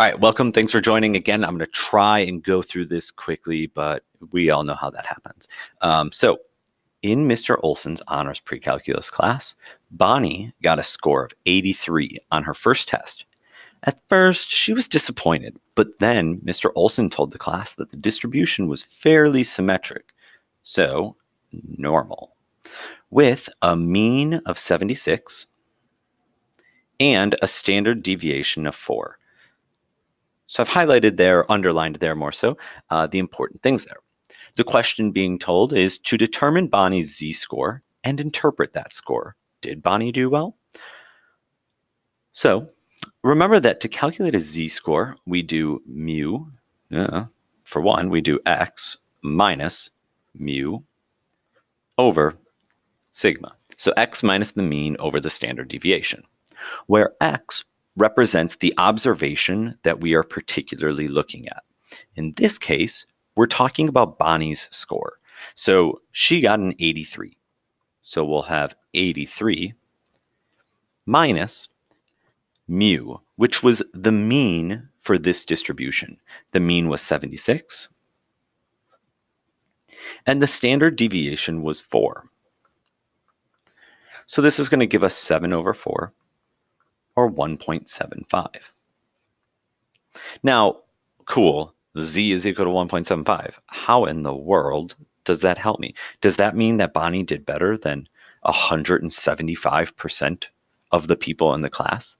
All right, welcome. Thanks for joining again. I'm going to try and go through this quickly, but we all know how that happens. So in Mr. Olson's honors pre-calculus class, Bonnie got a score of 83 on her first test. At first, she was disappointed, but then Mr. Olson told the class that the distribution was fairly symmetric, so normal, with a mean of 76 and a standard deviation of 4. So I've highlighted there, underlined there more so, the important things there. The question being told is to determine Bonnie's z-score and interpret that score. Did Bonnie do well? So remember that to calculate a z-score, we do mu, for one, we do x minus mu over sigma. So x minus the mean over the standard deviation, where x represents the observation that we are particularly looking at. In this case, we're talking about Bonnie's score. So she got an 83. So we'll have 83 minus mu, which was the mean for this distribution. The mean was 76, and the standard deviation was 4. So this is going to give us 7 over 4, or 1.75. Now, cool, z is equal to 1.75. How in the world does that help me? Does that mean that Bonnie did better than 175% of the people in the class?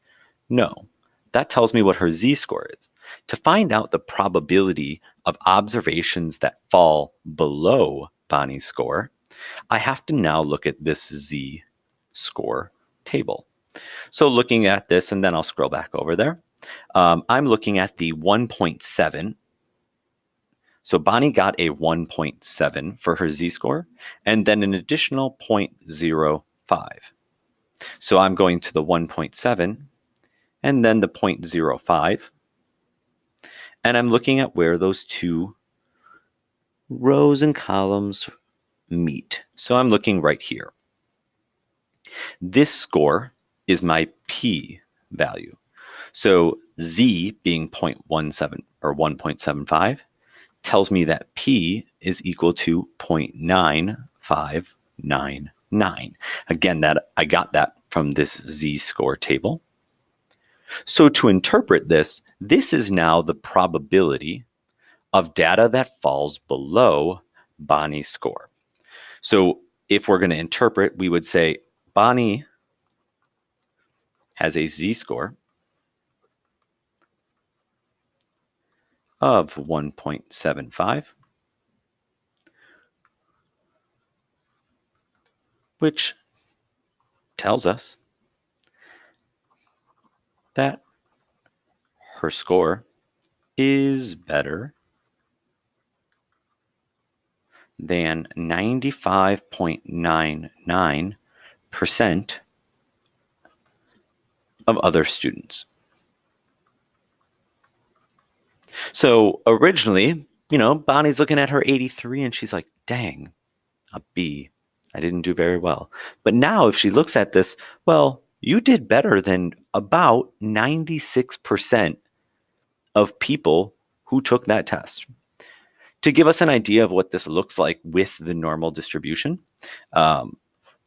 No. That tells me what her z-score is. To find out the probability of observations that fall below Bonnie's score, I have to now look at this z-score table. So looking at this, and then I'll scroll back over there, I'm looking at the 1.7. So Bonnie got a 1.7 for her z-score, and then an additional 0.05. So I'm going to the 1.7, and then the 0.05, and I'm looking at where those two rows and columns meet. So I'm looking right here. This score is my p value. So z being 0.17 or 1.75 tells me that p is equal to 0.9599. Again, I got that from this z-score table. So to interpret this, this is now the probability of data that falls below Bonnie's score. So if we're going to interpret, we would say Bonnie has a z-score of 1.75, which tells us that her score is better than 95.99% of other students. So originally, Bonnie's looking at her 83 and she's like, dang, a B. I didn't do very well. But now if she looks at this, well, you did better than about 96% of people who took that test. To give us an idea of what this looks like with the normal distribution,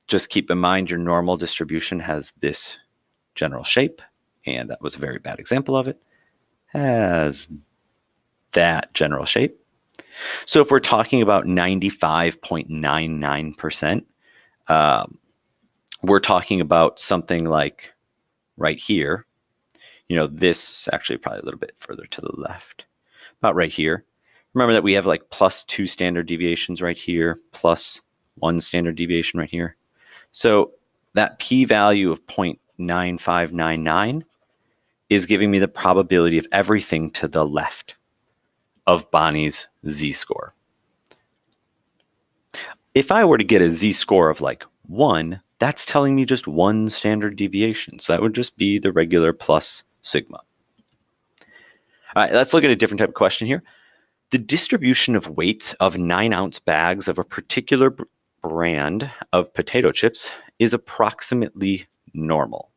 just keep in mind your normal distribution has this general shape, and that was a very bad example of it, has that general shape. So if we're talking about 95.99%, we're talking about something like right here, this actually probably a little bit further to the left, about right here. Remember that we have like +2 standard deviations right here, +1 standard deviation right here. So that p-value of 0.9599 is giving me the probability of everything to the left of Bonnie's z-score. If I were to get a z-score of like 1, that's telling me just 1 standard deviation. So that would just be the regular plus sigma. All right, let's look at a different type of question here. The distribution of weights of 9-ounce bags of a particular brand of potato chips is approximately normal,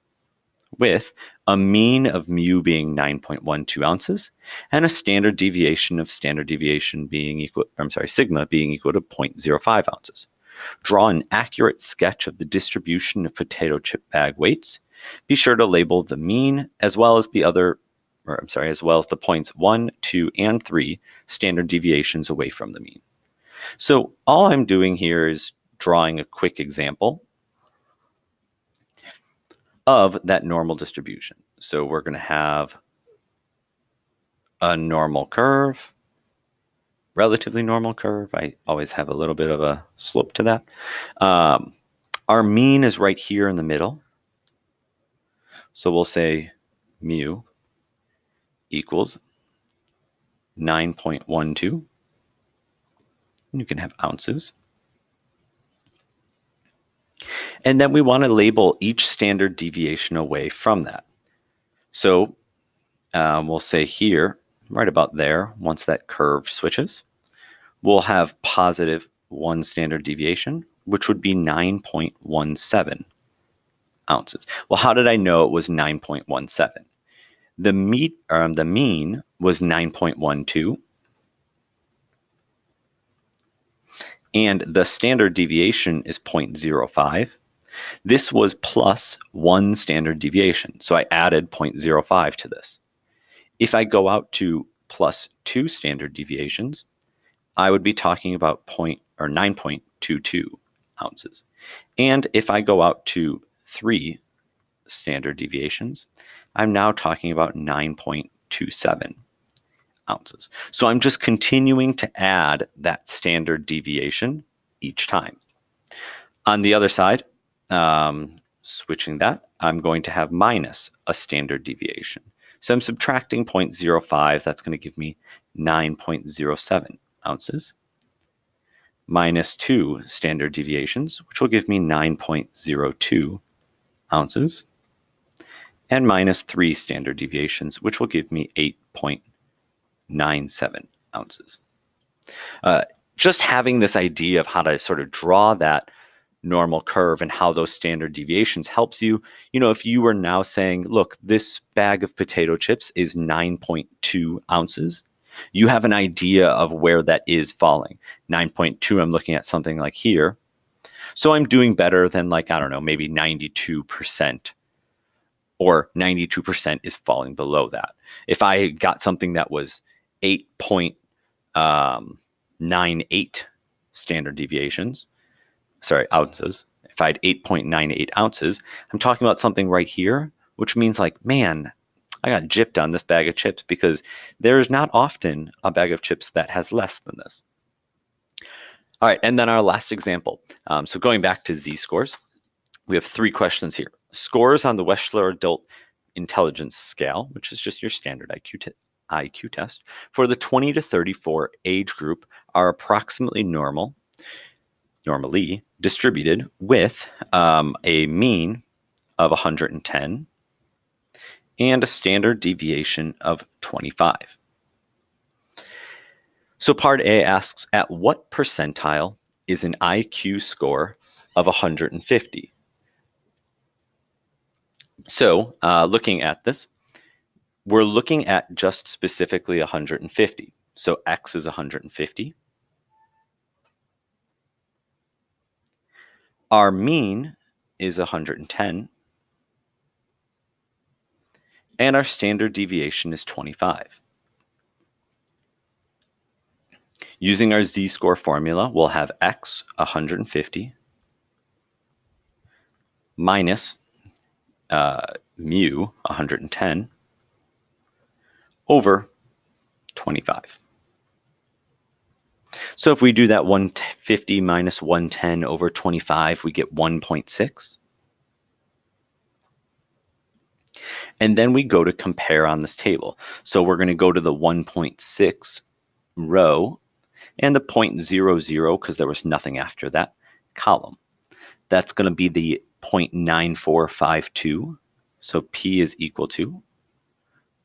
with a mean of mu being 9.12 ounces, and a standard deviation being equal, sigma being equal to 0.05 ounces. Draw an accurate sketch of the distribution of potato chip bag weights. Be sure to label the mean as well as the points 1, 2, and 3 standard deviations away from the mean. So all I'm doing here is drawing a quick example of that normal distribution. So we're going to have a normal curve, relatively normal curve. I always have a little bit of a slope to that. Our mean is right here in the middle. So we'll say mu equals 9.12. You can have ounces. And then we want to label each standard deviation away from that. So we'll say here, right about there, once that curve switches, we'll have positive 1 standard deviation, which would be 9.17 ounces. Well, how did I know it was 9.17? The mean was 9.12, and the standard deviation is 0.05. This was plus 1 standard deviation, so I added 0.05 to this. If I go out to plus 2 standard deviations, I would be talking about 9.22 ounces. And if I go out to 3 standard deviations, I'm now talking about 9.27 ounces. So I'm just continuing to add that standard deviation each time. On the other side, switching that, I'm going to have minus a standard deviation. So I'm subtracting 0.05, that's going to give me 9.07 ounces, minus 2 standard deviations, which will give me 9.02 ounces, and minus 3 standard deviations, which will give me 8.97 ounces. Just having this idea of how to sort of draw that normal curve and how those standard deviations helps you. If you were now saying, look, this bag of potato chips is 9.2 ounces, you have an idea of where that is falling. 9.2, I'm looking at something like here. So I'm doing better than maybe 92%, or 92% is falling below that. If I got something that was 8.98 standard deviations, ounces. If I had 8.98 ounces, I'm talking about something right here, which means man, I got gypped on this bag of chips, because there's not often a bag of chips that has less than this. All right, and then our last example. So going back to Z-scores, we have 3 questions here. Scores on the Wechsler Adult Intelligence Scale, which is just your standard IQ test, for the 20 to 34 age group are approximately normally distributed with a mean of 110 and a standard deviation of 25. So part A asks, at what percentile is an IQ score of 150? So looking at this, we're looking at just specifically 150. So X is 150. Our mean is 110. And our standard deviation is 25. Using our Z-score formula, we'll have X 150 minus mu 110 over 25. So if we do that 150 minus 110 over 25, we get 1.6. And then we go to compare on this table. So we're going to go to the 1.6 row and the 0.00, because there was nothing after that, column. That's going to be the 0.9452. So P is equal to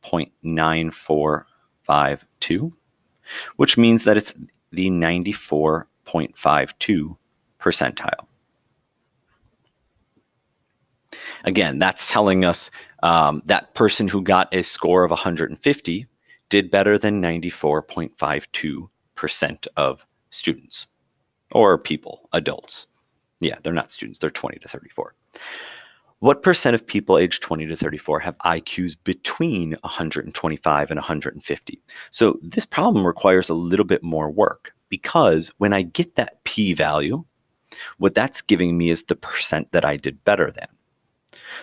0.9452, which means that it's the 94.52 percentile. Again, that's telling us That person who got a score of 150 did better than 94.52% of students or people, adults. Yeah, they're not students, they're 20 to 34. What percent of people aged 20 to 34 have IQs between 125 and 150? So this problem requires a little bit more work because when I get that p-value, what that's giving me is the percent that I did better than.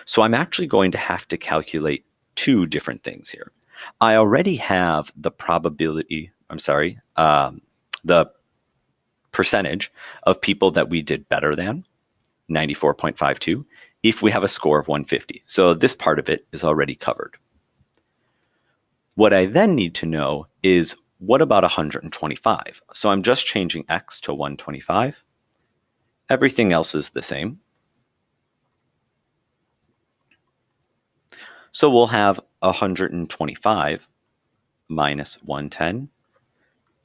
So I'm actually going to have to calculate two different things here. I already have the probability, the percentage of people that we did better than, 94.52, if we have a score of 150. So this part of it is already covered. What I then need to know is, what about 125? So I'm just changing x to 125. Everything else is the same. So we'll have 125 minus 110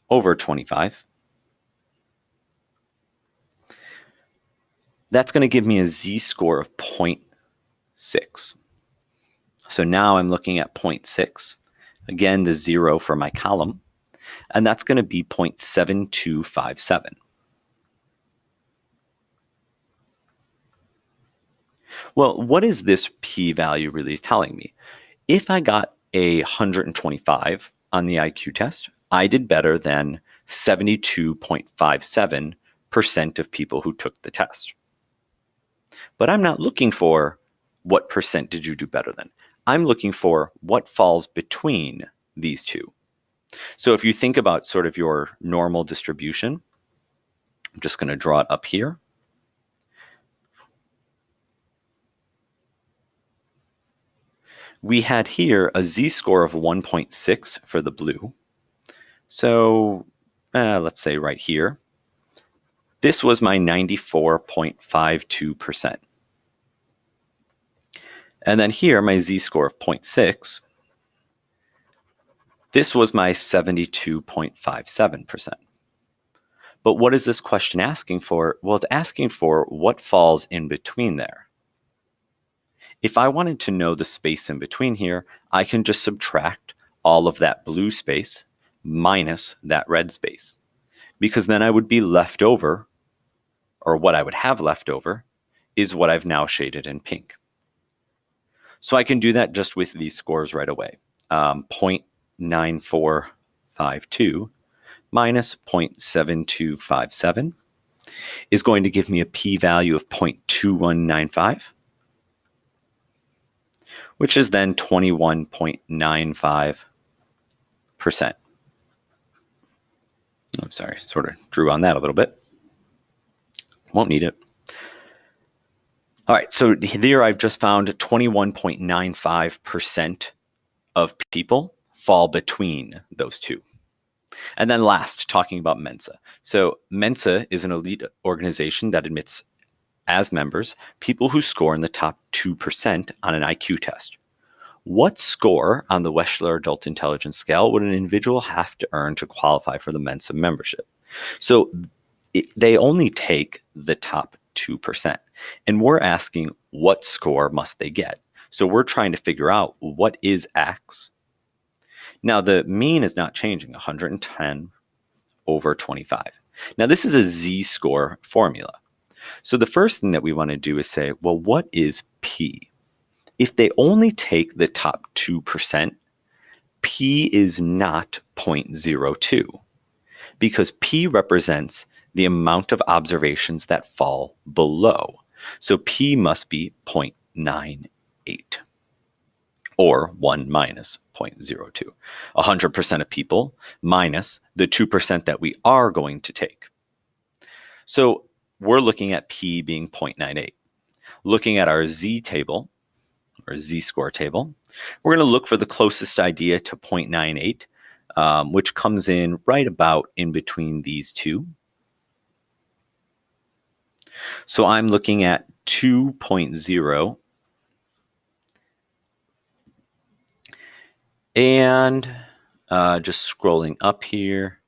over 25. That's going to give me a z-score of 0.6. So now I'm looking at 0.6. Again, the 0 for my column. And that's going to be 0.7257. Well, what is this p-value really telling me? If I got 125 on the IQ test, I did better than 72.57% of people who took the test. But I'm not looking for what percent did you do better than. I'm looking for what falls between these two. So if you think about sort of your normal distribution, I'm just going to draw it up here. We had here a z-score of 1.6 for the blue. So let's say right here, this was my 94.52%. And then here, my z-score of 0.6, this was my 72.57%. But what is this question asking for? Well, it's asking for what falls in between there. If I wanted to know the space in between here, I can just subtract all of that blue space minus that red space, because then I would be left over, or what I would have left over, is what I've now shaded in pink. So I can do that just with these scores right away. 0.9452 minus 0.7257 is going to give me a p-value of 0.2195, which is then 21.95%. I'm sorry, sort of drew on that a little bit. Won't need it. All right, so here I've just found 21.95% of people fall between those two. And then last, talking about Mensa. So Mensa is an elite organization that admits as members people who score in the top 2% on an IQ test. What score on the Wechsler Adult Intelligence Scale would an individual have to earn to qualify for the Mensa membership? So they only take the top 2%. And we're asking, what score must they get? So we're trying to figure out, what is X? Now the mean is not changing, 110 over 25. Now this is a z-score formula. So the first thing that we want to do is say, well, what is P? If they only take the top 2%, P is not 0.02, because P represents the amount of observations that fall below. So P must be 0.98, or 1 minus 0.02. 100% of people minus the 2% that we are going to take. So we're looking at P being 0.98. Looking at our Z table, or z-score table, we're going to look for the closest idea to 0.98, which comes in right about in between these two. So I'm looking at 2.0, and just scrolling up here,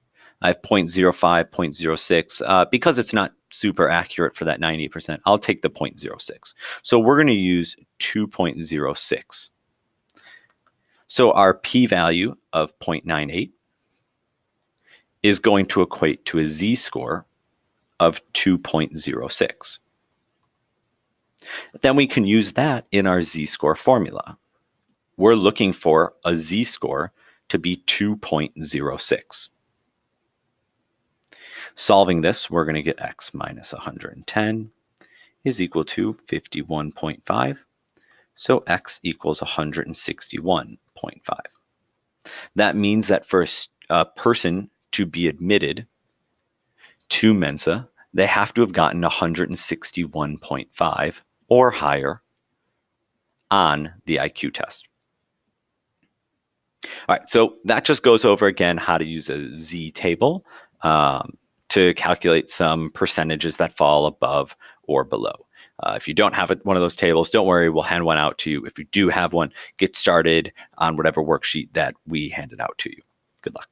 I have 0.05, 0.06. Because it's not super accurate for that 98%, I'll take the 0.06. So we're going to use 2.06 So our p-value of 0.98 is going to equate to a z-score of 2.06. Then we can use that in our z-score formula. We're looking for a z-score to be 2.06. Solving this, we're going to get x minus 110 is equal to 51.5. So x equals 161.5. That means that for a person to be admitted to Mensa, they have to have gotten 161.5 or higher on the IQ test. All right, so that just goes over again how to use a Z table to calculate some percentages that fall above or below. If you don't have one of those tables, don't worry, we'll hand one out to you. If you do have one, get started on whatever worksheet that we handed out to you. Good luck.